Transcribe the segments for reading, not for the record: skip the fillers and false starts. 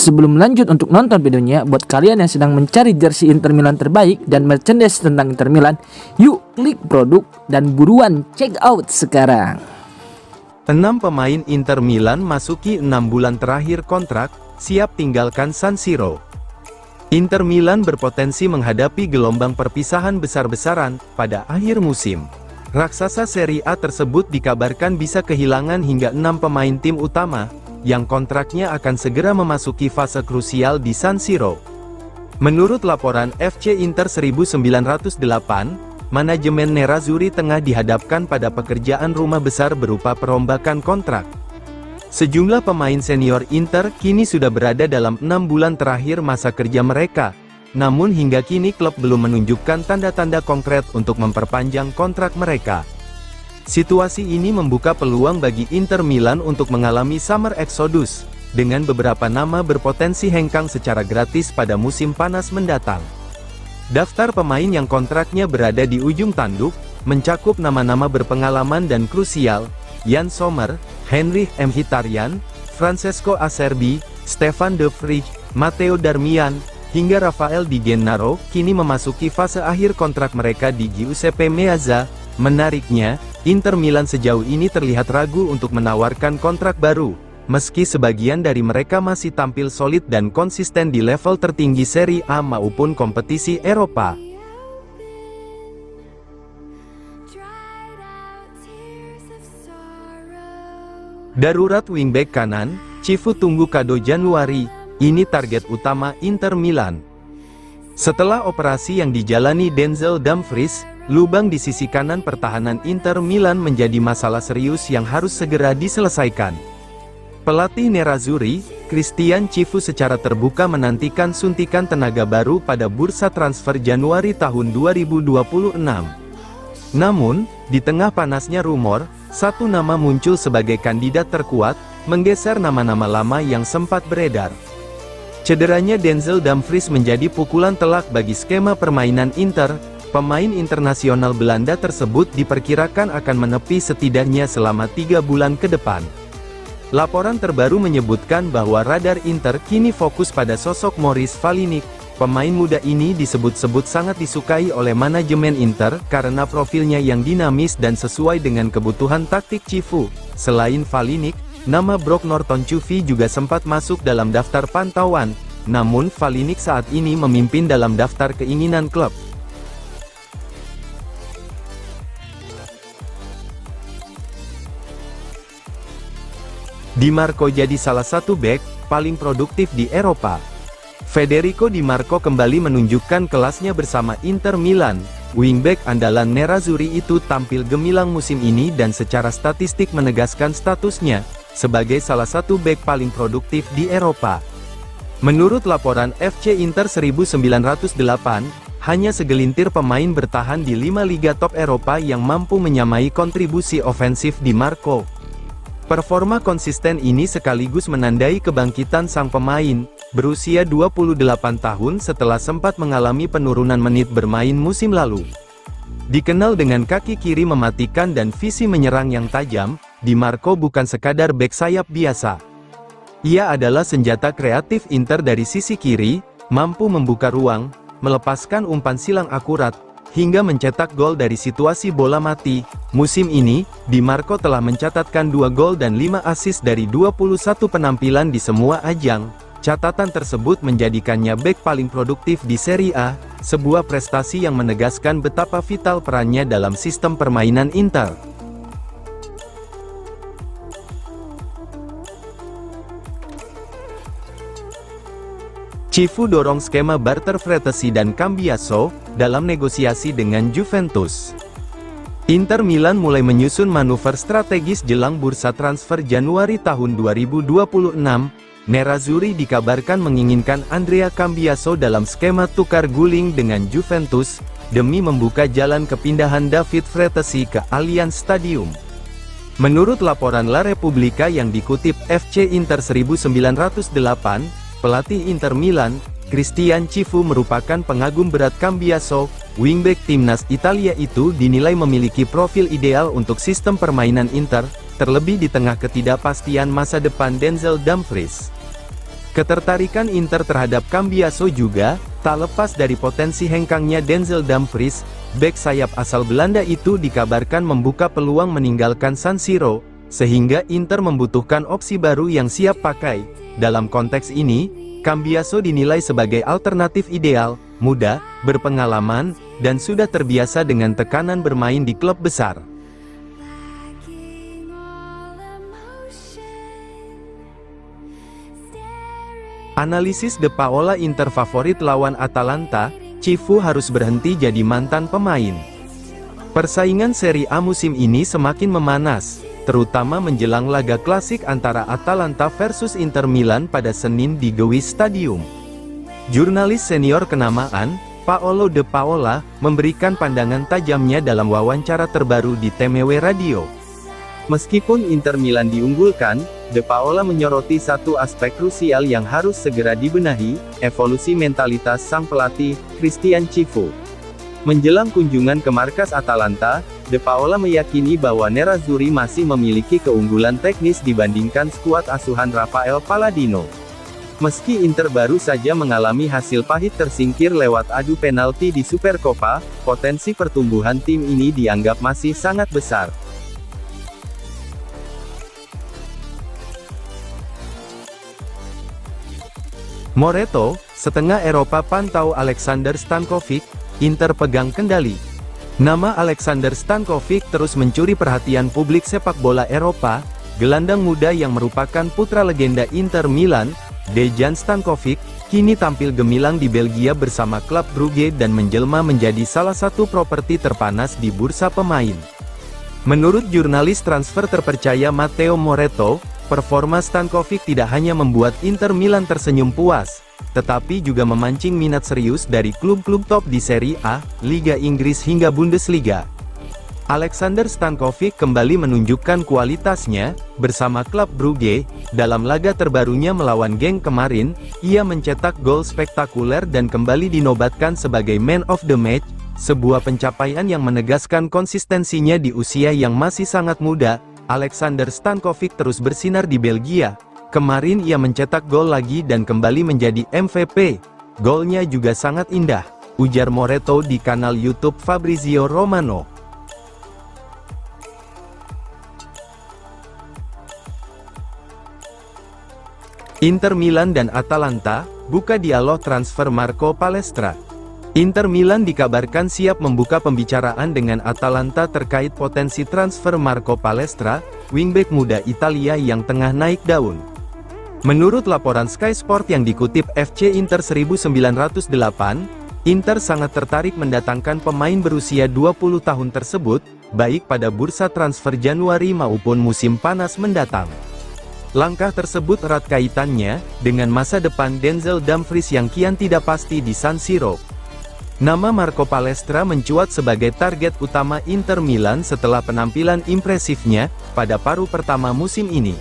Sebelum lanjut untuk nonton videonya, buat kalian yang sedang mencari jersey Inter Milan terbaik dan merchandise tentang Inter Milan, yuk klik produk dan buruan check out sekarang. 6 pemain Inter Milan masuki 6 bulan terakhir kontrak, siap tinggalkan San Siro. Inter Milan berpotensi menghadapi gelombang perpisahan besar-besaran pada akhir musim. Raksasa Serie A tersebut dikabarkan bisa kehilangan hingga 6 pemain tim utama, yang kontraknya akan segera memasuki fase krusial di San Siro. Menurut laporan FC Inter 1908, manajemen Nerazzurri tengah dihadapkan pada pekerjaan rumah besar berupa perombakan kontrak. Sejumlah pemain senior Inter kini sudah berada dalam 6 bulan terakhir masa kerja mereka, namun hingga kini klub belum menunjukkan tanda-tanda konkret untuk memperpanjang kontrak mereka. Situasi ini membuka peluang bagi Inter Milan untuk mengalami summer exodus, dengan beberapa nama berpotensi hengkang secara gratis pada musim panas mendatang. Daftar pemain yang kontraknya berada di ujung tanduk, mencakup nama-nama berpengalaman dan krusial, Jan Sommer, Heinrich Mkhitaryan, Francesco Acerbi, Stefan de Vrij, Matteo Darmian, hingga Rafael Di Gennaro, kini memasuki fase akhir kontrak mereka di Giuseppe Meazza. Menariknya, Inter Milan sejauh ini terlihat ragu untuk menawarkan kontrak baru, meski sebagian dari mereka masih tampil solid dan konsisten di level tertinggi Serie A maupun kompetisi Eropa. Darurat wingback kanan, Cifu tunggu kado Januari, ini target utama Inter Milan. Setelah operasi yang dijalani Denzel Dumfries, lubang di sisi kanan pertahanan Inter Milan menjadi masalah serius yang harus segera diselesaikan. Pelatih Nerazzurri, Christian Cifu secara terbuka menantikan suntikan tenaga baru pada bursa transfer Januari tahun 2026. Namun, di tengah panasnya rumor, satu nama muncul sebagai kandidat terkuat, menggeser nama-nama lama yang sempat beredar. Cederanya Denzel Dumfries menjadi pukulan telak bagi skema permainan Inter. Pemain internasional Belanda tersebut diperkirakan akan menepi setidaknya selama 3 bulan ke depan. Laporan terbaru menyebutkan bahwa radar Inter kini fokus pada sosok Maurice Falinic. Pemain muda ini disebut-sebut sangat disukai oleh manajemen Inter karena profilnya yang dinamis dan sesuai dengan kebutuhan taktik Cifu. Selain Falinic, nama Brock Norton-Cuvi juga sempat masuk dalam daftar pantauan, namun Falinic saat ini memimpin dalam daftar keinginan klub. Di Marco jadi salah satu bek paling produktif di Eropa. Federico Di Marco kembali menunjukkan kelasnya bersama Inter Milan. Wingback andalan Nerazzurri itu tampil gemilang musim ini dan secara statistik menegaskan statusnya sebagai salah satu bek paling produktif di Eropa. Menurut laporan FC Inter 1908, hanya segelintir pemain bertahan di 5 liga top Eropa yang mampu menyamai kontribusi ofensif Di Marco. Performa konsisten ini sekaligus menandai kebangkitan sang pemain, berusia 28 tahun setelah sempat mengalami penurunan menit bermain musim lalu. Dikenal dengan kaki kiri mematikan dan visi menyerang yang tajam, Di Marco bukan sekadar bek sayap biasa. Ia adalah senjata kreatif Inter dari sisi kiri, mampu membuka ruang, melepaskan umpan silang akurat, hingga mencetak gol dari situasi bola mati. Musim ini, Di Marco telah mencatatkan 2 gol dan 5 assist dari 21 penampilan di semua ajang. Catatan tersebut menjadikannya bek paling produktif di Serie A, sebuah prestasi yang menegaskan betapa vital perannya dalam sistem permainan Inter. Cifu dorong skema barter Fratesi dan Cambiaso dalam negosiasi dengan Juventus. Inter Milan mulai menyusun manuver strategis jelang bursa transfer Januari tahun 2026. Nerazzurri dikabarkan menginginkan Andrea Cambiaso dalam skema tukar guling dengan Juventus, demi membuka jalan kepindahan David Fratesi ke Allianz Stadium. Menurut laporan La Repubblica yang dikutip FC Inter 1908, pelatih Inter Milan, Christian Cifu merupakan pengagum berat Cambiaso. Wingback timnas Italia itu dinilai memiliki profil ideal untuk sistem permainan Inter, terlebih di tengah ketidakpastian masa depan Denzel Dumfries. Ketertarikan Inter terhadap Cambiaso juga tak lepas dari potensi hengkangnya Denzel Dumfries. Bek sayap asal Belanda itu dikabarkan membuka peluang meninggalkan San Siro, sehingga Inter membutuhkan opsi baru yang siap pakai. Dalam konteks ini, Cambiaso dinilai sebagai alternatif ideal, muda, berpengalaman, dan sudah terbiasa dengan tekanan bermain di klub besar. Analisis De Paola Inter favorit lawan Atalanta, Cifu harus berhenti jadi mantan pemain. Persaingan Serie A musim ini semakin memanas, terutama menjelang laga klasik antara Atalanta versus Inter Milan pada Senin di Gewiss Stadium. Jurnalis senior kenamaan, Paolo De Paola, memberikan pandangan tajamnya dalam wawancara terbaru di TMW Radio. Meskipun Inter Milan diunggulkan, De Paola menyoroti satu aspek krusial yang harus segera dibenahi, evolusi mentalitas sang pelatih, Christian Cifu. Menjelang kunjungan ke markas Atalanta, De Paola meyakini bahwa Nerazzurri masih memiliki keunggulan teknis dibandingkan skuad asuhan Rafael Palladino. Meski Inter baru saja mengalami hasil pahit tersingkir lewat adu penalti di Supercoppa, potensi pertumbuhan tim ini dianggap masih sangat besar. Moreto, setengah Eropa pantau Alexander Stankovic, Inter pegang kendali. Nama Alexander Stankovic terus mencuri perhatian publik sepak bola Eropa. Gelandang muda yang merupakan putra legenda Inter Milan, Dejan Stankovic, kini tampil gemilang di Belgia bersama klub Brugge dan menjelma menjadi salah satu properti terpanas di bursa pemain. Menurut jurnalis transfer terpercaya Matteo Moreto, performa Stankovic tidak hanya membuat Inter Milan tersenyum puas, tetapi juga memancing minat serius dari klub-klub top di Serie A, Liga Inggris hingga Bundesliga. Alexander Stankovic kembali menunjukkan kualitasnya, bersama klub Brugge, dalam laga terbarunya melawan Genk kemarin, ia mencetak gol spektakuler dan kembali dinobatkan sebagai Man of the Match, sebuah pencapaian yang menegaskan konsistensinya di usia yang masih sangat muda. Alexander Stankovic terus bersinar di Belgia. Kemarin ia mencetak gol lagi dan kembali menjadi MVP. Golnya juga sangat indah, ujar Moreto di kanal YouTube Fabrizio Romano. Inter Milan dan Atalanta buka dialog transfer Marco Palestra. Inter Milan dikabarkan siap membuka pembicaraan dengan Atalanta terkait potensi transfer Marco Palestra, wingback muda Italia yang tengah naik daun. Menurut laporan Sky Sport yang dikutip FC Inter 1908, Inter sangat tertarik mendatangkan pemain berusia 20 tahun tersebut, baik pada bursa transfer Januari maupun musim panas mendatang. Langkah tersebut erat kaitannya dengan masa depan Denzel Dumfries yang kian tidak pasti di San Siro. Nama Marco Palestra mencuat sebagai target utama Inter Milan setelah penampilan impresifnya pada paruh pertama musim ini.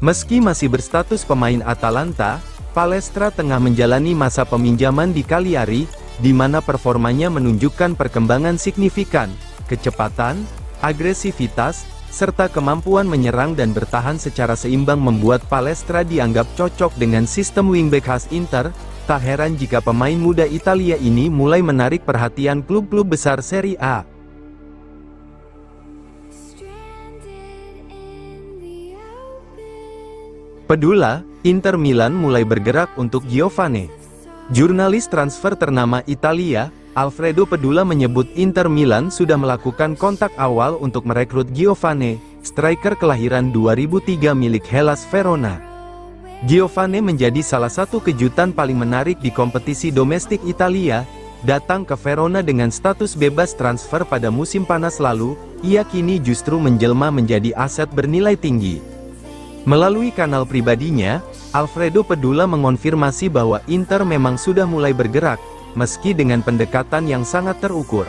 Meski masih berstatus pemain Atalanta, Palestra tengah menjalani masa peminjaman di Cagliari, di mana performanya menunjukkan perkembangan signifikan, kecepatan, agresivitas, serta kemampuan menyerang dan bertahan secara seimbang membuat Palestra dianggap cocok dengan sistem wingback khas Inter. Tak heran jika pemain muda Italia ini mulai menarik perhatian klub-klub besar Serie A. Pedula, Inter Milan mulai bergerak untuk Giovane. Jurnalis transfer ternama Italia, Alfredo Pedula menyebut Inter Milan sudah melakukan kontak awal untuk merekrut Giovane, striker kelahiran 2003 milik Hellas Verona. Giovane menjadi salah satu kejutan paling menarik di kompetisi domestik Italia, datang ke Verona dengan status bebas transfer pada musim panas lalu, ia kini justru menjelma menjadi aset bernilai tinggi. Melalui kanal pribadinya, Alfredo Pedula mengonfirmasi bahwa Inter memang sudah mulai bergerak, meski dengan pendekatan yang sangat terukur.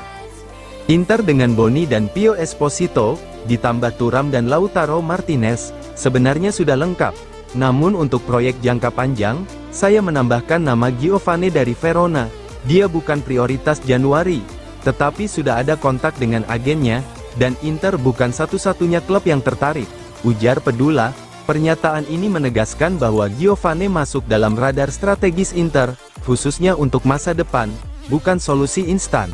Inter dengan Boni dan Pio Esposito, ditambah Thuram dan Lautaro Martinez, sebenarnya sudah lengkap. Namun untuk proyek jangka panjang, saya menambahkan nama Giovane dari Verona. Dia bukan prioritas Januari, tetapi sudah ada kontak dengan agennya, dan Inter bukan satu-satunya klub yang tertarik, ujar Pedula. Pernyataan ini menegaskan bahwa Giovane masuk dalam radar strategis Inter, khususnya untuk masa depan, bukan solusi instan.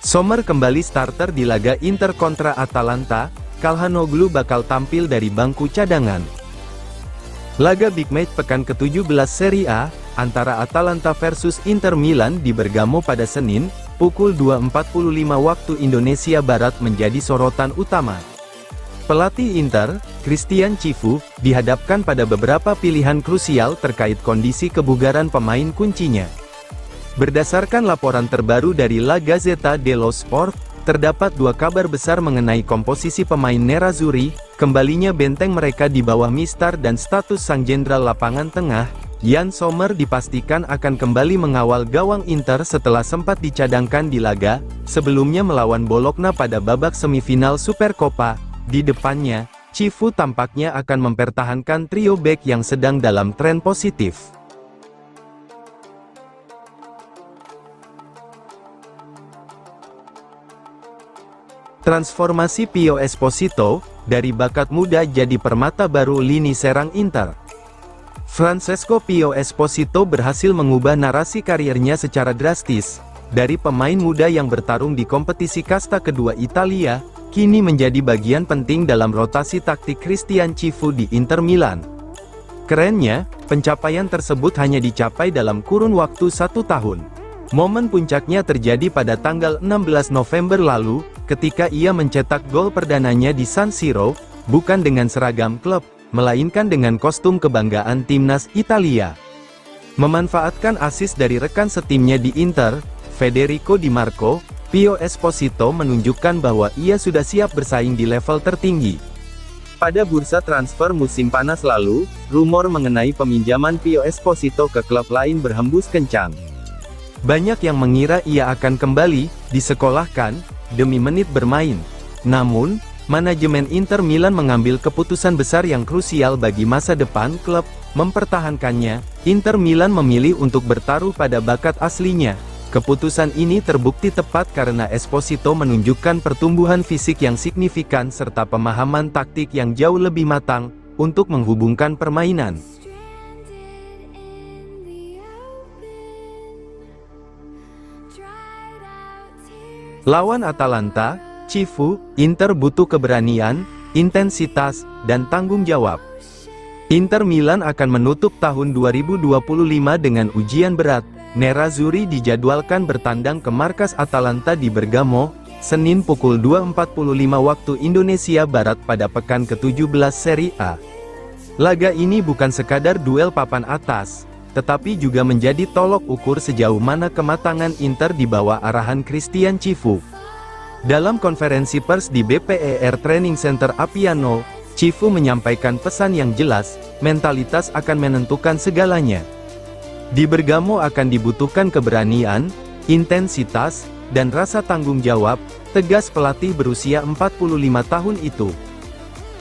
Sommer kembali starter di laga Inter kontra Atalanta, Calhanoglu bakal tampil dari bangku cadangan. Laga Big Match pekan ke-17 Serie A, antara Atalanta versus Inter Milan di Bergamo pada Senin, pukul 2.45 waktu Indonesia Barat menjadi sorotan utama. Pelatih Inter, Christian Cifu, dihadapkan pada beberapa pilihan krusial terkait kondisi kebugaran pemain kuncinya. Berdasarkan laporan terbaru dari La Gazzetta dello Sport, terdapat dua kabar besar mengenai komposisi pemain Nerazzurri, kembalinya benteng mereka di bawah mistar dan status sang jenderal lapangan tengah, Yann Sommer dipastikan akan kembali mengawal gawang Inter setelah sempat dicadangkan di laga sebelumnya melawan Bologna pada babak semifinal Supercoppa. Di depannya, Cifu tampaknya akan mempertahankan trio bek yang sedang dalam tren positif. Transformasi Pio Esposito, dari bakat muda jadi permata baru lini serang Inter. Francesco Pio Esposito berhasil mengubah narasi karirnya secara drastis. Dari pemain muda yang bertarung di kompetisi kasta kedua Italia, kini menjadi bagian penting dalam rotasi taktik Christian Cifu di Inter Milan. Kerennya, pencapaian tersebut hanya dicapai dalam kurun waktu 1 tahun. Momen puncaknya terjadi pada tanggal 16 November lalu, ketika ia mencetak gol perdananya di San Siro, bukan dengan seragam klub, melainkan dengan kostum kebanggaan timnas Italia. Memanfaatkan assist dari rekan setimnya di Inter, Federico Di Marco, Pio Esposito menunjukkan bahwa ia sudah siap bersaing di level tertinggi. Pada bursa transfer musim panas lalu, rumor mengenai peminjaman Pio Esposito ke klub lain berhembus kencang. Banyak yang mengira ia akan kembali, disekolahkan, demi menit bermain. Namun, manajemen Inter Milan mengambil keputusan besar yang krusial bagi masa depan klub, mempertahankannya. Inter Milan memilih untuk bertaruh pada bakat aslinya. Keputusan ini terbukti tepat karena Esposito menunjukkan pertumbuhan fisik yang signifikan serta pemahaman taktik yang jauh lebih matang untuk menghubungkan permainan. Lawan Atalanta, Cifu, Inter butuh keberanian, intensitas, dan tanggung jawab. Inter Milan akan menutup tahun 2025 dengan ujian berat. Nerazzurri dijadwalkan bertandang ke markas Atalanta di Bergamo, Senin pukul 2.45 waktu Indonesia Barat pada pekan ke-17 Serie A. Laga ini bukan sekadar duel papan atas, tetapi juga menjadi tolok ukur sejauh mana kematangan Inter di bawah arahan Christian Cifu. Dalam konferensi pers di BPER Training Center Appiano, Cifu menyampaikan pesan yang jelas, mentalitas akan menentukan segalanya. Di Bergamo akan dibutuhkan keberanian, intensitas, dan rasa tanggung jawab, tegas pelatih berusia 45 tahun itu.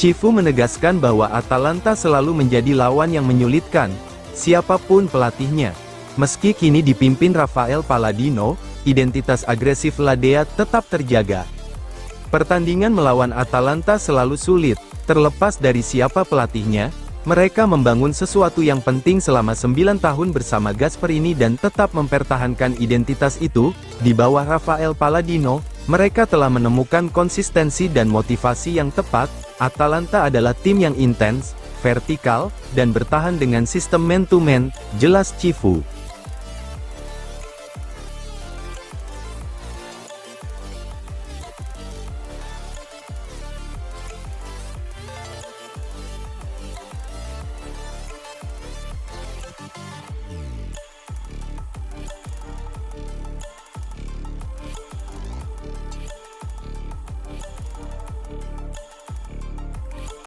Cifu menegaskan bahwa Atalanta selalu menjadi lawan yang menyulitkan, siapapun pelatihnya. Meski kini dipimpin Rafael Palladino, identitas agresif Ladea tetap terjaga. Pertandingan melawan Atalanta selalu sulit, terlepas dari siapa pelatihnya. Mereka membangun sesuatu yang penting selama 9 tahun bersama Gasperini dan tetap mempertahankan identitas itu. Di bawah Rafael Palladino, mereka telah menemukan konsistensi dan motivasi yang tepat. Atalanta adalah tim yang intens, vertikal, dan bertahan dengan sistem man-to-man, jelas Cifu.